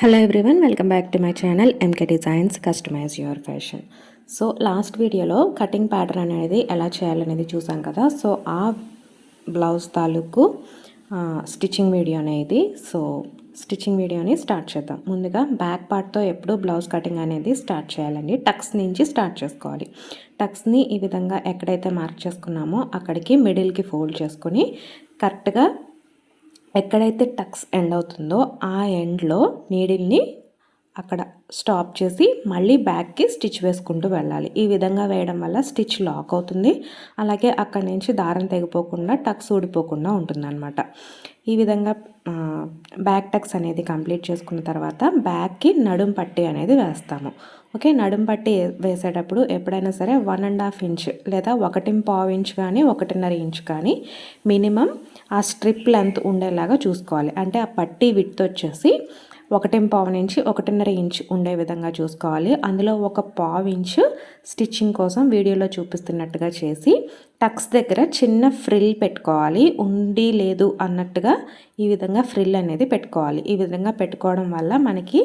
Hello everyone, welcome back to my channel MK designs customize your fashion. So last వీడియోలో cutting pattern అనేది ఎలా చేయాలనేది చూసాం కదా. సో ఆ బ్లౌజ్ తాలూకు స్టిచ్చింగ్ వీడియో అనేది. సో స్టిచ్చింగ్ వీడియోని స్టార్ట్ చేద్దాం. ముందుగా బ్యాక్ పార్ట్తో ఎప్పుడు బ్లౌజ్ కటింగ్ అనేది స్టార్ట్ చేయాలండి. టక్స్ నుంచి స్టార్ట్ చేసుకోవాలి. టక్స్ని ఈ విధంగా ఎక్కడైతే మార్క్ చేసుకున్నామో అక్కడికి మిడిల్కి ఫోల్డ్ చేసుకొని కరెక్ట్గా ఎక్కడైతే టక్స్ ఎండ్ అవుతుందో ఆ ఎండ్లో నీడిల్ని అక్కడ స్టాప్ చేసి మళ్ళీ బ్యాక్కి స్టిచ్ వేసుకుంటూ వెళ్ళాలి. ఈ విధంగా వేయడం వల్ల స్టిచ్ లాక్ అవుతుంది. అలాగే అక్కడి నుంచి దారం తెగిపోకుండా టక్స్ ఊడిపోకుండా ఉంటుందన్నమాట. ఈ విధంగా బ్యాక్ టక్స్ అనేది కంప్లీట్ చేసుకున్న తర్వాత బ్యాక్కి నడుం పట్టి అనేది వేస్తాము. ఓకే, నడుం పట్టి వేసేటప్పుడు ఎప్పుడైనా సరే 1.5 ఇంచ్ లేదా 1.5 ఇంచ్ కానీ 1.5 ఇంచ్ కానీ మినిమం ఆ స్ట్రిప్ లెంత్ ఉండేలాగా చూసుకోవాలి. అంటే ఆ పట్టీ విడ్త్ వచ్చేసి 1.5 నుంచి 1.5 ఇంచ్ ఉండే విధంగా చూసుకోవాలి. అందులో 1.5 ఇంచ్ స్టిచ్చింగ్ కోసం వీడియోలో చూపిస్తున్నట్టుగా చేసి టక్స్ దగ్గర చిన్న ఫ్రిల్ పెట్టుకోవాలి. ఉండి లేదు అన్నట్టుగా ఈ విధంగా ఫ్రిల్ అనేది పెట్టుకోవాలి. ఈ విధంగా పెట్టుకోవడం వల్ల మనకి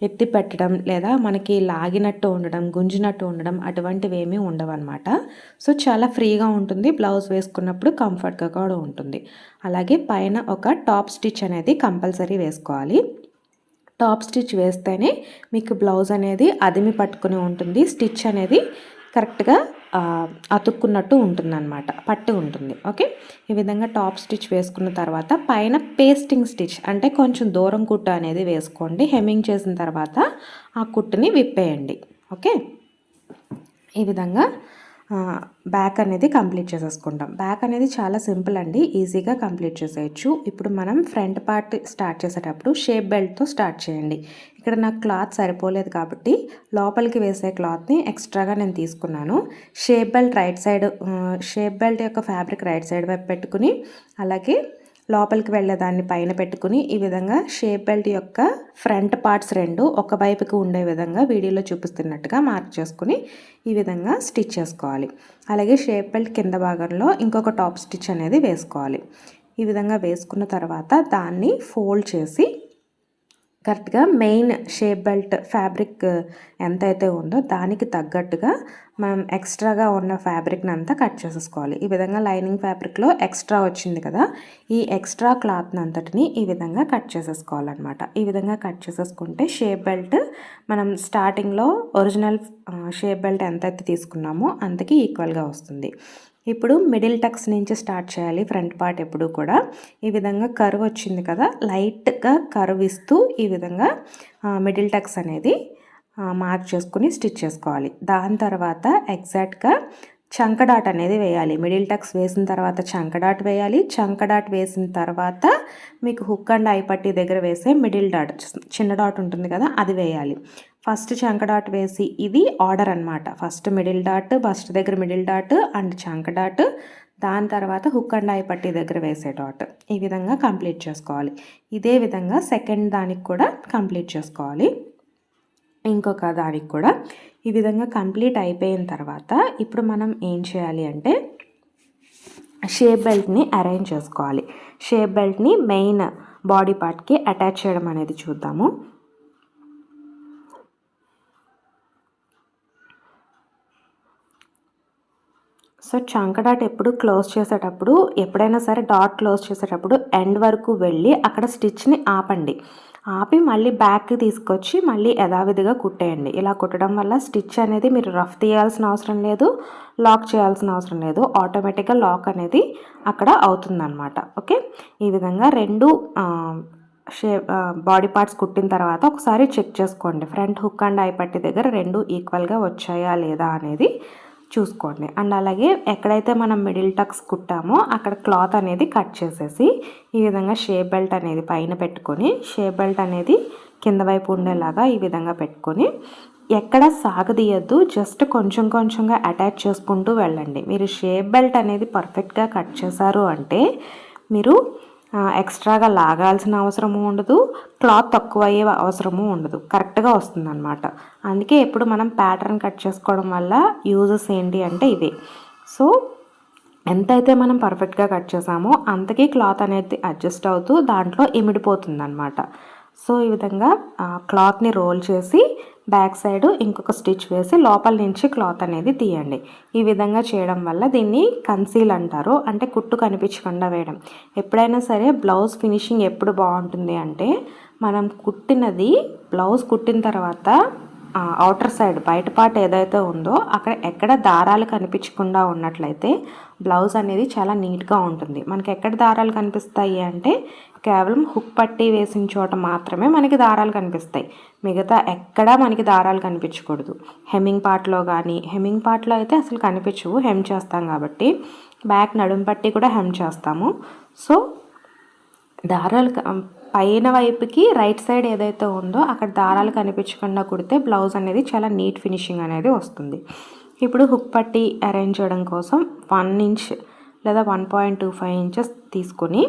ఎత్తి పెట్టడం లేదా మనకి లాగినట్టు ఉండడం, గుంజినట్టు ఉండడం అటువంటివి ఏమీ ఉండవన్నమాట. సో చాలా ఫ్రీగా ఉంటుంది. బ్లౌజ్ వేసుకున్నప్పుడు కంఫర్ట్గా కూడా ఉంటుంది. అలాగే పైన ఒక టాప్ స్టిచ్ అనేది కంపల్సరీ వేసుకోవాలి. టాప్ స్టిచ్ వేస్తేనే మీకు బ్లౌజ్ అనేది అదిమి పట్టుకుని ఉంటుంది. స్టిచ్ అనేది కరెక్ట్గా అతుక్కున్నట్టు ఉంటుందన్నమాట, పట్టి ఉంటుంది. ఓకే, ఈ విధంగా టాప్ స్టిచ్ వేసుకున్న తర్వాత పైన పేస్టింగ్ స్టిచ్ అంటే కొంచెం దూరం కుట్టు అనేది వేసుకోండి. హెమ్మింగ్ చేసిన తర్వాత ఆ కుట్టుని విప్పేయండి. ఓకే, ఈ విధంగా బ్యాక్ అనేది కంప్లీట్ చేసేసుకుంటాం. బ్యాక్ అనేది చాలా సింపుల్ అండి, ఈజీగా కంప్లీట్ చేసేయచ్చు. ఇప్పుడు మనం ఫ్రంట్ పార్ట్ స్టార్ట్ చేసేటప్పుడు షేప్ బెల్ట్తో స్టార్ట్ చేయండి. ఇక్కడ నాకు క్లాత్ సరిపోలేదు కాబట్టి లోపలికి వేసే క్లాత్ని ఎక్స్ట్రాగా నేను తీసుకున్నాను. Shape belt right side, shape belt యొక్క ఫ్యాబ్రిక్ రైట్ సైడ్ వైపు పెట్టుకుని అలాగే లోపలికి వెళ్ళేదాన్ని పైన పెట్టుకుని ఈ విధంగా షేప్ బెల్ట్ యొక్క ఫ్రంట్ పార్ట్స్ రెండు ఒక వైపుకి ఉండే విధంగా వీడియోలో చూపిస్తున్నట్టుగా మార్క్ చేసుకుని ఈ విధంగా స్టిచ్ చేసుకోవాలి. అలాగే షేప్ బెల్ట్ కింద భాగంలో ఇంకొక టాప్ స్టిచ్ అనేది వేసుకోవాలి. ఈ విధంగా వేసుకున్న తర్వాత దాన్ని ఫోల్డ్ చేసి కరెక్ట్గా మెయిన్ షేప్ బెల్ట్ ఫ్యాబ్రిక్ ఎంతైతే ఉందో దానికి తగ్గట్టుగా మనం ఎక్స్ట్రాగా ఉన్న ఫ్యాబ్రిక్ని అంతా కట్ చేసేసుకోవాలి. ఈ విధంగా లైనింగ్ ఫ్యాబ్రిక్లో ఎక్స్ట్రా వచ్చింది కదా, ఈ ఎక్స్ట్రా క్లాత్ని అంతటిని ఈ విధంగా కట్ చేసేసుకోవాలన్నమాట. ఈ విధంగా కట్ చేసేసుకుంటే షేప్ బెల్ట్ మనం స్టార్టింగ్లో ఒరిజినల్ షేప్ బెల్ట్ ఎంతైతే తీసుకున్నామో అంతకి ఈక్వల్గా వస్తుంది. ఇప్పుడు మిడిల్ టక్స్ నుంచి స్టార్ట్ చేయాలి. ఫ్రంట్ పార్ట్ ఎప్పుడు కూడా ఈ విధంగా కర్వ్ వచ్చింది కదా, లైట్గా కర్వ్ ఇస్తూ ఈ విధంగా మిడిల్ టక్స్ అనేది మార్క్ చేసుకుని స్టిచ్ చేసుకోవాలి. దాని తర్వాత ఎగ్జాక్ట్గా చంక డాట్ అనేది వేయాలి. మిడిల్ టక్స్ వేసిన తర్వాత చంక డాట్ వేయాలి. చంక డాట్ వేసిన తర్వాత మీకు హుక్ అండ్ ఐ పట్టీ దగ్గర వేసే మిడిల్ డాట్, చిన్న డాట్ ఉంటుంది కదా, అది వేయాలి. ఫస్ట్ చంక డాట్ వేసి ఇది ఆర్డర్ అనమాట. ఫస్ట్ మిడిల్ డాట్, ఫస్ట్ దగ్గర మిడిల్ డాట్ అండ్ చంక డాట్, దాని తర్వాత హుక్ అండ్ ఐ పట్టీ దగ్గర వేసే డాట్. ఈ విధంగా కంప్లీట్ చేసుకోవాలి. ఇదే విధంగా సెకండ్ దానికి కూడా కంప్లీట్ చేసుకోవాలి. ఇంకొక దానికి కూడా ఈ విధంగా కంప్లీట్ అయిపోయిన తర్వాత ఇప్పుడు మనం ఏం చేయాలి అంటే షేప్ బెల్ట్ని అరేంజ్ చేసుకోవాలి. షేప్ బెల్ట్ని మెయిన్ బాడీ పార్ట్కి అటాచ్ చేయడం అనేది చూద్దాము. సో చంక డాట్ ఎప్పుడు క్లోజ్ చేసేటప్పుడు, ఎప్పుడైనా సరే డాట్ క్లోజ్ చేసేటప్పుడు ఎండ్ వరకు వెళ్ళి అక్కడ స్టిచ్ని ఆపండి. ఆపి మళ్ళీ బ్యాక్కి తీసుకొచ్చి మళ్ళీ యథావిధిగా కుట్టేయండి. ఇలా కుట్టడం వల్ల స్టిచ్ అనేది మీరు రఫ్ తీయాల్సిన అవసరం లేదు, లాక్ చేయాల్సిన అవసరం లేదు. ఆటోమేటిక్గా లాక్ అనేది అక్కడ అవుతుందన్నమాట. ఓకే, ఈ విధంగా రెండు బాడీ పార్ట్స్ కుట్టిన తర్వాత ఒకసారి చెక్ చేసుకోండి. ఫ్రంట్ హుక్ అండ్ ఐ పట్టీ దగ్గర రెండు ఈక్వల్గా వచ్చాయా లేదా అనేది చూసుకోండి. అండ్ అలాగే ఎక్కడైతే మనం మిడిల్ టక్స్ కుట్టామో అక్కడ క్లాత్ అనేది కట్ చేసేసి ఈ విధంగా షేప్ బెల్ట్ అనేది పైన పెట్టుకొని షేప్ బెల్ట్ అనేది కింద వైపు ఉండేలాగా ఈ విధంగా పెట్టుకొని ఎక్కడ సాగదీయద్దు, జస్ట్ కొంచెం కొంచెంగా అటాచ్ చేసుకుంటూ వెళ్ళండి. మీరు షేప్ బెల్ట్ అనేది పర్ఫెక్ట్గా కట్ చేశారు అంటే మీరు ఎక్స్ట్రాగా లాగాల్సిన అవసరము ఉండదు, క్లాత్ తక్కువ అయ్యే అవసరము ఉండదు, కరెక్ట్గా వస్తుందన్నమాట. అందుకే ఎప్పుడు మనం ప్యాటర్న్ కట్ చేసుకోవడం వల్ల యూజెస్ ఏంటి అంటే ఇవే. సో ఎంతైతే మనం పర్ఫెక్ట్గా కట్ చేసామో అంతకీ క్లాత్ అనేది అడ్జస్ట్ అవుతూ దాంట్లో ఇమిడిపోతుంది అన్నమాట. సో ఈ విధంగా క్లాత్ని రోల్ చేసి బ్యాక్ సైడ్ ఇంకొక స్టిచ్ వేసి లోపల నుంచి క్లాత్ అనేది తీయండి. ఈ విధంగా చేయడం వల్ల దీన్ని కన్సీల్ అంటారు, అంటే కుట్టు కనిపించకుండా వేయడం. ఎప్పుడైనా సరే బ్లౌజ్ ఫినిషింగ్ ఎప్పుడు బాగుంటుంది అంటే మనం కుట్టినది బ్లౌజ్ కుట్టిన తర్వాత అవుటర్ సైడ్ బయట పార్ట్ ఏదైతే ఉందో అక్కడ ఎక్కడ దారాలు కనిపించకుండా ఉన్నట్లయితే బ్లౌజ్ అనేది చాలా నీట్గా ఉంటుంది. మనకి ఎక్కడ దారాలు కనిపిస్తాయి అంటే కేవలం హుక్ పట్టి వేసిన చోట మాత్రమే మనకి దారాలు కనిపిస్తాయి, మిగతా ఎక్కడా మనకి దారాలు కనిపించకూడదు. హెమ్మింగ్ పార్ట్లో కానీ, హెమ్మింగ్ పార్ట్లో అయితే అసలు కనిపించవు, హెమ్ చేస్తాం కాబట్టి. బ్యాక్ నడుం పట్టి కూడా హెమ్ చేస్తాము. సో దారాలు పైన వైపుకి రైట్ సైడ్ ఏదైతే ఉందో అక్కడ దారాలు కనిపించకుండా కుడితే బ్లౌజ్ అనేది చాలా నీట్ ఫినిషింగ్ అనేది వస్తుంది. ఇప్పుడు హుక్ పట్టి అరేంజ్ చేయడం కోసం 1 ఇంచ్ లేదా 1.25 ఇంచెస్ తీసుకొని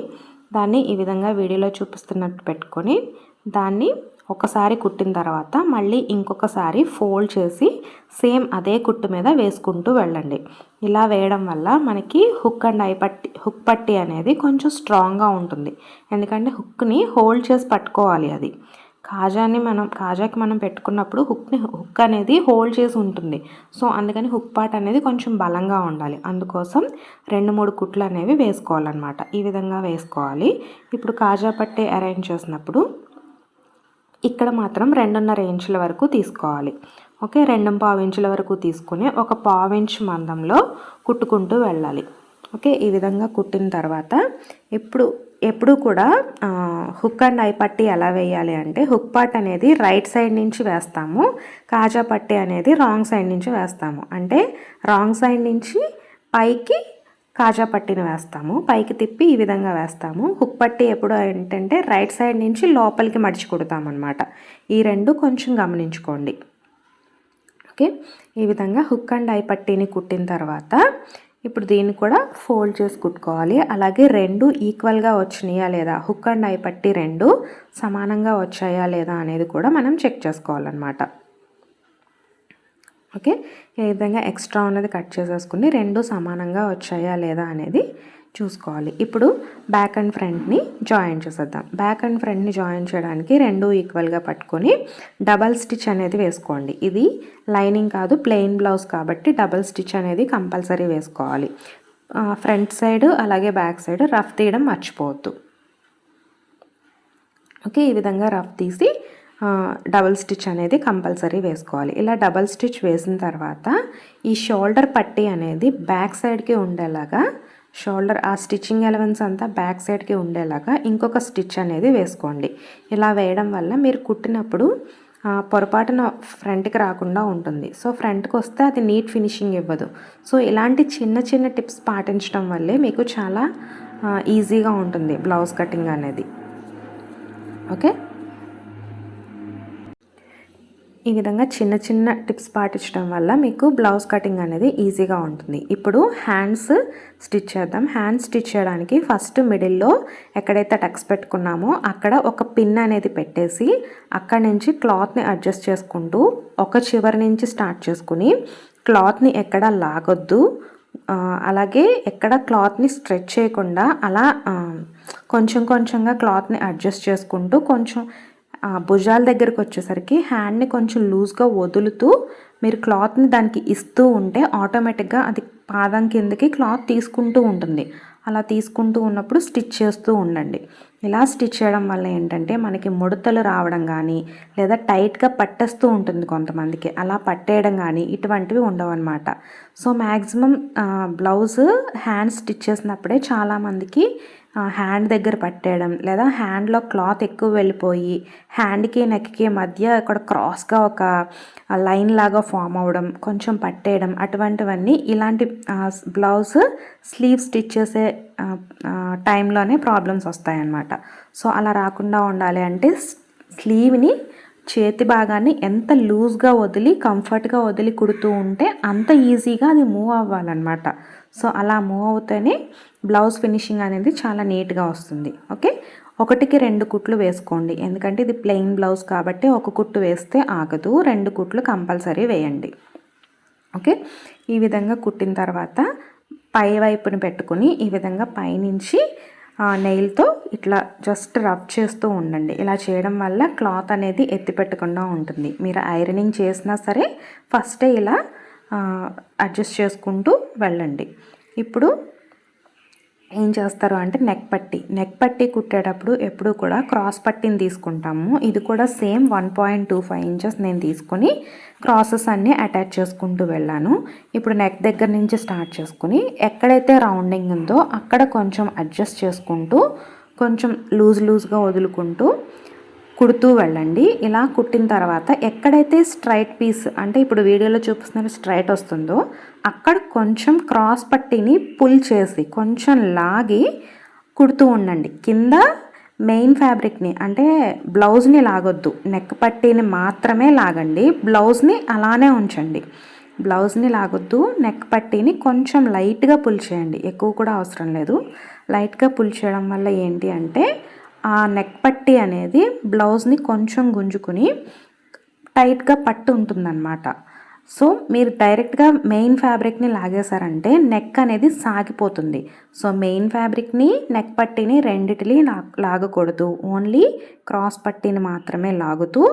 దాన్ని ఈ విధంగా వీడియోలో చూపిస్తున్నట్టు పెట్టుకొని దాన్ని ఒకసారి కుట్టిన తర్వాత మళ్ళీ ఇంకొకసారి ఫోల్డ్ చేసి సేమ్ అదే కుట్టు మీద వేసుకుంటూ వెళ్ళండి. ఇలా వేయడం వల్ల మనకి హుక్ పట్టి అనేది కొంచెం స్ట్రాంగ్గా ఉంటుంది. ఎందుకంటే హుక్ని హోల్డ్ చేసి పట్టుకోవాలి. అది కాజాకి మనం పెట్టుకున్నప్పుడు హుక్ అనేది హోల్డ్ చేసి ఉంటుంది. సో అందుకని హుక్ పార్ట్ అనేది కొంచెం బలంగా ఉండాలి. అందుకోసం 2-3 కుట్లు అనేవి వేసుకోవాలన్నమాట. ఈ విధంగా వేసుకోవాలి. ఇప్పుడు కాజా పట్టి అరేంజ్ చేసినప్పుడు ఇక్కడ మాత్రం 2.5 ఇంచుల వరకు తీసుకోవాలి. ఓకే, 2.25 ఇంచుల వరకు తీసుకుని ఒక 1/4 ఇంచ్ మందంలో కుట్టుకుంటూ వెళ్ళాలి. ఓకే, ఈ విధంగా కుట్టిన తర్వాత ఎప్పుడు కూడా హుక్ అండ్ ఐ పట్టి ఎలా వేయాలి అంటే హుక్ పార్ట్ అనేది రైట్ సైడ్ నుంచి వేస్తాము, కాజా పట్టి అనేది రాంగ్ సైడ్ నుంచి వేస్తాము. అంటే రాంగ్ సైడ్ నుంచి పైకి కాజా పట్టిని వేస్తాము, పైకి తిప్పి ఈ విధంగా వేస్తాము. హుక్ పట్టి ఎప్పుడు ఏంటంటే రైట్ సైడ్ నుంచి లోపలికి మడిచి కుడతామన్నమాట. ఈ రెండు కొంచెం గమనించుకోండి. ఓకే, ఈ విధంగా హుక్ అండ్ ఐ పట్టీని కుట్టిన తర్వాత ఇప్పుడు దీన్ని కూడా ఫోల్డ్ చేసి కుట్టుకోవాలి. అలాగే 2 ఈక్వల్గా వచ్చినాయా లేదా, హుక్ అండ్ ఐ పట్టి 2 సమానంగా వచ్చాయా లేదా అనేది కూడా మనం చెక్ చేసుకోవాలన్నమాట. ఓకే, ఈ విధంగా ఎక్స్ట్రా ఉన్నది కట్ చేసేసుకుని 2 సమానంగా వచ్చాయా లేదా అనేది చూసుకోవాలి. ఇప్పుడు బ్యాక్ అండ్ ఫ్రంట్ని జాయిన్ చేసేద్దాం. బ్యాక్ అండ్ ఫ్రంట్ని జాయిన్ చేయడానికి 2 ఈక్వల్గా పట్టుకొని డబల్ స్టిచ్ అనేది వేసుకోండి. ఇది లైనింగ్ కాదు, ప్లెయిన్ బ్లౌజ్ కాబట్టి డబల్ స్టిచ్ అనేది కంపల్సరీ వేసుకోవాలి. ఫ్రంట్ సైడ్ అలాగే బ్యాక్ సైడ్ రఫ్ తీయడం మర్చిపోవద్దు. ఓకే, ఈ విధంగా రఫ్ తీసి డబల్ స్టిచ్ అనేది కంపల్సరీ వేసుకోవాలి. ఇలా డబల్ స్టిచ్ వేసిన తర్వాత ఈ షోల్డర్ పట్టీ అనేది బ్యాక్ సైడ్కి ఉండేలాగా, షోల్డర్ ఆ స్టిచ్చింగ్ ఎలవెన్స్ అంతా బ్యాక్ సైడ్కి ఉండేలాగా ఇంకొక స్టిచ్ అనేది వేసుకోండి. ఇలా వేయడం వల్ల మీరు కుట్టినప్పుడు పొరపాటున ఫ్రంట్కి రాకుండా ఉంటుంది. సో ఫ్రంట్కి వస్తే అది నీట్ ఫినిషింగ్ ఇవ్వదు. సో ఇలాంటి చిన్న చిన్న టిప్స్ పాటించడం వల్లే మీకు చాలా ఈజీగా ఉంటుంది బ్లౌజ్ కటింగ్ అనేది. ఓకే, ఈ విధంగా చిన్న చిన్న టిప్స్ పాటించడం వల్ల మీకు బ్లౌజ్ కటింగ్ అనేది ఈజీగా ఉంటుంది. ఇప్పుడు హ్యాండ్స్ స్టిచ్ చేద్దాం. హ్యాండ్స్ స్టిచ్ చేయడానికి ఫస్ట్ మిడిల్లో ఎక్కడైతే టక్స్ పెట్టుకున్నామో అక్కడ ఒక పిన్ అనేది పెట్టేసి అక్కడి నుంచి క్లాత్ని అడ్జస్ట్ చేసుకుంటూ ఒక చివరి నుంచి స్టార్ట్ చేసుకుని క్లాత్ని ఎక్కడ లాగొద్దు, అలాగే ఎక్కడ క్లాత్ని స్ట్రెచ్ చేయకుండా అలా కొంచెం కొంచెంగా క్లాత్ని అడ్జస్ట్ చేసుకుంటూ కొంచెం భుజాల దగ్గరకు వచ్చేసరికి హ్యాండ్ని కొంచెం లూజ్గా వదులుతూ మీరు క్లాత్ని దానికి ఇస్తూ ఉంటే ఆటోమేటిక్గా అది పాదం కిందకి క్లాత్ తీసుకుంటూ ఉంటుంది. అలా తీసుకుంటూ ఉన్నప్పుడు స్టిచ్ చేస్తూ ఉండండి. ఇలా స్టిచ్ చేయడం వల్ల ఏంటంటే మనకి ముడతలు రావడం కానీ లేదా టైట్గా పట్టేస్తూ ఉంటుంది కొంతమందికి, అలా పట్టేయడం కానీ ఇటువంటివి ఉండవు అన్నమాట. So maximum blouse hand stitch చేసినప్పుడే చాలామందికి హ్యాండ్ దగ్గర పట్టేయడం లేదా హ్యాండ్లో క్లాత్ ఎక్కువ వెళ్ళిపోయి హ్యాండ్కి నెక్కి మధ్య అక్కడ క్రాస్గా ఒక లైన్ లాగా ఫామ్ అవ్వడం, కొంచెం పట్టేయడం, అటువంటివన్నీ ఇలాంటి బ్లౌజ్ స్లీవ్ స్టిచ్ చేసే టైంలోనే ప్రాబ్లమ్స్ వస్తాయన్నమాట. సో అలా రాకుండా ఉండాలి అంటే స్లీవ్ని చేతి భాగాన్ని ఎంత లూజ్గా వదిలి కంఫర్ట్గా వదిలి కుడుతూ ఉంటే అంత ఈజీగా అది మూవ్ అవ్వాలన్నమాట. సో అలా మూవ్ అవుతేనే బ్లౌజ్ ఫినిషింగ్ అనేది చాలా నీట్గా వస్తుంది. ఓకే, 1కి 2 కుట్లు వేసుకోండి. ఎందుకంటే ఇది ప్లెయిన్ బ్లౌజ్ కాబట్టి 1 కుట్టు వేస్తే ఆగదు, 2 కుట్లు కంపల్సరీ వేయండి. ఓకే, ఈ విధంగా కుట్టిన తర్వాత పై వైపుని పెట్టుకుని ఈ విధంగా పైనుంచి నెయిల్తో ఇట్లా జస్ట్ రబ్ చేస్తూ ఉండండి. ఇలా చేయడం వల్ల క్లాత్ అనేది ఎత్తి పెట్టకుండా ఉంటుంది. మీరు ఐరనింగ్ చేసినా సరే ఫస్టే ఇలా అడ్జస్ట్ చేసుకుంటూ వెళ్ళండి. ఇప్పుడు ఏం చేస్తారు అంటే నెక్ పట్టీ కుట్టేటప్పుడు ఎప్పుడు కూడా క్రాస్ పట్టీని తీసుకుంటాము. ఇది కూడా సేమ్ 1.25 ఇంచెస్ నేను తీసుకొని క్రాసెస్ అన్నీ అటాచ్ చేసుకుంటూ వెళ్ళాను. ఇప్పుడు నెక్ దగ్గర నుంచి స్టార్ట్ చేసుకుని ఎక్కడైతే రౌండింగ్ ఉందో అక్కడ కొంచెం అడ్జస్ట్ చేసుకుంటూ కొంచెం లూజ్గా వదులుకుంటూ కుడుతూ వెళ్ళండి. ఇలా కుట్టిన తర్వాత ఎక్కడైతే స్ట్రైట్ పీస్ అంటే ఇప్పుడు వీడియోలో చూపిస్తున్న స్ట్రైట్ వస్తుందో అక్కడ కొంచెం క్రాస్ పట్టీని పుల్ చేసి కొంచెం లాగి కుడుతూ ఉండండి. కింద మెయిన్ ఫ్యాబ్రిక్ని అంటే బ్లౌజ్ని లాగొద్దు, నెక్ పట్టీని మాత్రమే లాగండి. బ్లౌజ్ని అలానే ఉంచండి. బ్లౌజ్ని లాగొద్దు, నెక్ పట్టీని కొంచెం లైట్గా పుల్ చేయండి. ఎక్కువ కూడా అవసరం లేదు. లైట్గా పుల్ చేయడం వల్ల ఏంటి అంటే ఆ నెక్ పట్టీ అనేది బ్లౌజ్ని కొంచెం గుంజుకుని టైట్గా పట్టు ఉంటుందన్నమాట. సో మీరు డైరెక్ట్గా మెయిన్ ఫ్యాబ్రిక్ని లాగేశారంటే నెక్ అనేది సాగిపోతుంది. సో మెయిన్ ఫ్యాబ్రిక్ని నెక్ పట్టీని రెండిటిని లాగకూడదు. ఓన్లీ క్రాస్ పట్టీని మాత్రమే లాగుతూ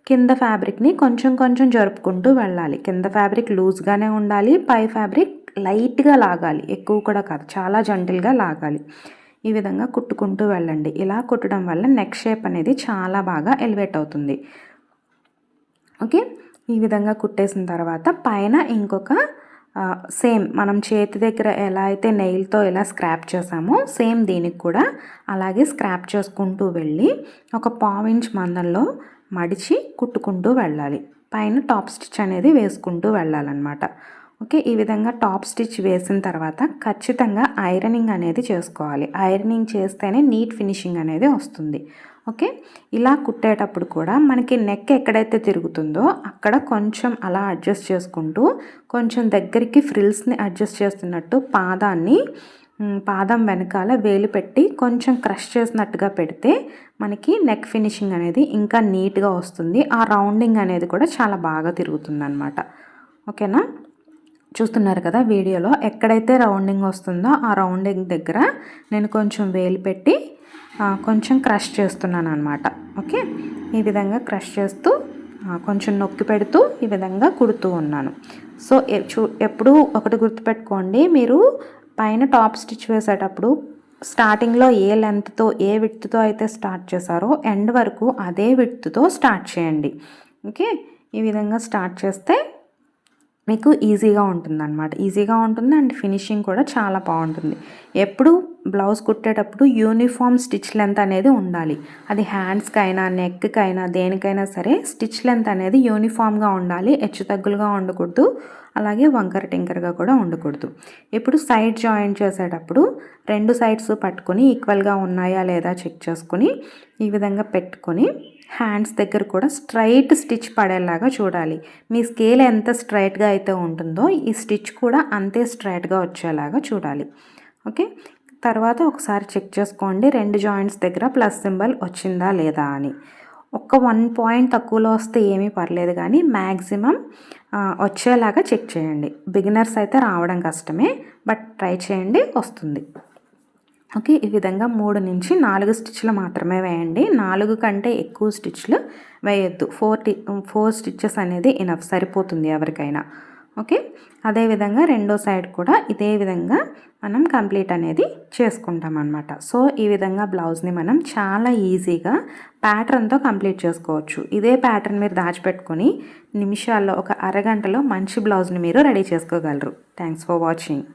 కింద ఫ్యాబ్రిక్ని కొంచెం జరుపుకుంటూ వెళ్ళాలి. కింద ఫ్యాబ్రిక్ లూజ్గానే ఉండాలి, పై ఫ్యాబ్రిక్ లైట్గా లాగాలి, ఎక్కువ కూడా కాదు, చాలా జెంటిల్గా లాగాలి. ఈ విధంగా కుట్టుకుంటూ వెళ్ళండి. ఇలా కుట్టడం వల్ల నెక్ షేప్ అనేది చాలా బాగా ఎలివేట్ అవుతుంది. ఓకే, ఈ విధంగా కుట్టేసిన తర్వాత పైన ఇంకొక సేమ్ మనం చేతి దగ్గర ఎలా అయితే నెయిల్తో ఎలా స్క్రాప్ చేసామో సేమ్ దీనికి కూడా అలాగే స్క్రాప్ చేసుకుంటూ వెళ్ళి ఒక 1/4 ఇంచ్ మందంలో మడిచి కుట్టుకుంటూ వెళ్ళాలి. పైన టాప్ స్టిచ్ అనేది వేసుకుంటూ వెళ్ళాలన్నమాట. ఓకే, ఈ విధంగా టాప్ స్టిచ్ వేసిన తర్వాత ఖచ్చితంగా ఐరనింగ్ అనేది చేసుకోవాలి. ఐరనింగ్ చేస్తేనే నీట్ ఫినిషింగ్ అనేది వస్తుంది. ఓకే, ఇలా కుట్టేటప్పుడు కూడా మనకి నెక్ ఎక్కడైతే తిరుగుతుందో అక్కడ కొంచెం అలా అడ్జస్ట్ చేసుకుంటూ కొంచెం దగ్గరికి ఫ్రిల్స్ని అడ్జస్ట్ చేస్తున్నట్టు పాదం వెనకాల వేలు పెట్టి కొంచెం క్రష్ చేసినట్టుగా పెడితే మనకి నెక్ ఫినిషింగ్ అనేది ఇంకా నీట్గా వస్తుంది. ఆ రౌండింగ్ అనేది కూడా చాలా బాగా తిరుగుతుంది అన్నమాట. ఓకేనా, చూస్తున్నారు కదా వీడియోలో ఎక్కడైతే రౌండింగ్ వస్తుందో ఆ రౌండింగ్ దగ్గర నేను కొంచెం వేలు పెట్టి కొంచెం క్రష్ చేస్తున్నాను అనమాట. ఓకే, ఈ విధంగా క్రష్ చేస్తూ కొంచెం నొక్కి పెడుతూ ఈ విధంగా కుడుతూ ఉన్నాను. సో ఎప్పుడు ఒకటి గుర్తుపెట్టుకోండి, మీరు పైన టాప్ స్టిచ్ వేసేటప్పుడు స్టార్టింగ్లో ఏ లెంత్తో ఏ విడ్త్తో అయితే స్టార్ట్ చేశారో ఎండ్ వరకు అదే విడ్త్తో స్టార్ట్ చేయండి. ఓకే, ఈ విధంగా స్టార్ట్ చేస్తే మీకు ఈజీగా ఉంటుందన్నమాట. ఈజీగా ఉంటుంది అండ్ ఫినిషింగ్ కూడా చాలా బాగుంటుంది. ఎప్పుడు బ్లౌజ్ కుట్టేటప్పుడు యూనిఫామ్ స్టిచ్ లెంత్ అనేది ఉండాలి. అది హ్యాండ్స్కైనా నెక్కైనా దేనికైనా సరే స్టిచ్ లెంత్ అనేది యూనిఫామ్గా ఉండాలి. హెచ్చు తగ్గులుగా ఉండకూడదు, అలాగే వంకర టింకరగా కూడా ఉండకూడదు. ఇప్పుడు సైడ్ జాయింట్ చేసేటప్పుడు 2 సైడ్స్ పట్టుకొని ఈక్వల్గా ఉన్నాయా లేదా చెక్ చేసుకొని ఈ విధంగా పెట్టుకొని హ్యాండ్స్ దగ్గర కూడా స్ట్రైట్ స్టిచ్ పడేలాగా చూడాలి. మీ స్కేల్ ఎంత స్ట్రైట్గా అయితే ఉంటుందో ఈ స్టిచ్ కూడా అంతే స్ట్రైట్గా వచ్చేలాగా చూడాలి. ఓకే, తర్వాత ఒకసారి చెక్ చేసుకోండి 2 జాయింట్స్ దగ్గర ప్లస్ సింబల్ వచ్చిందా లేదా అని. ఒక్క 1 పాయింట్ తక్కువలో వస్తే ఏమీ పర్లేదు, కానీ మ్యాక్సిమం వచ్చేలాగా చెక్ చేయండి. బిగినర్స్ అయితే రావడం కష్టమే, బట్ ట్రై చేయండి, వస్తుంది. ఓకే, ఈ విధంగా 3 నుంచి 4 స్టిచ్లు మాత్రమే వేయండి. 4 కంటే ఎక్కువ స్టిచ్లు వేయొద్దు. 4 స్టిచ్చెస్ అనేది ఇనఫ్, సరిపోతుంది ఎవరికైనా. ఓకే, అదేవిధంగా రెండో సైడ్ కూడా ఇదే విధంగా మనం కంప్లీట్ అనేది చేసుకుంటాం అన్నమాట. సో ఈ విధంగా బ్లౌజ్ని మనం చాలా ఈజీగా ప్యాటర్న్తో కంప్లీట్ చేసుకోవచ్చు. ఇదే ప్యాటర్న్ మీరు దాచిపెట్టుకొని నిమిషాల్లో ఒక అరగంటలో మంచి బ్లౌజ్ని మీరు రెడీ చేసుకోగలరు. Thanks for watching.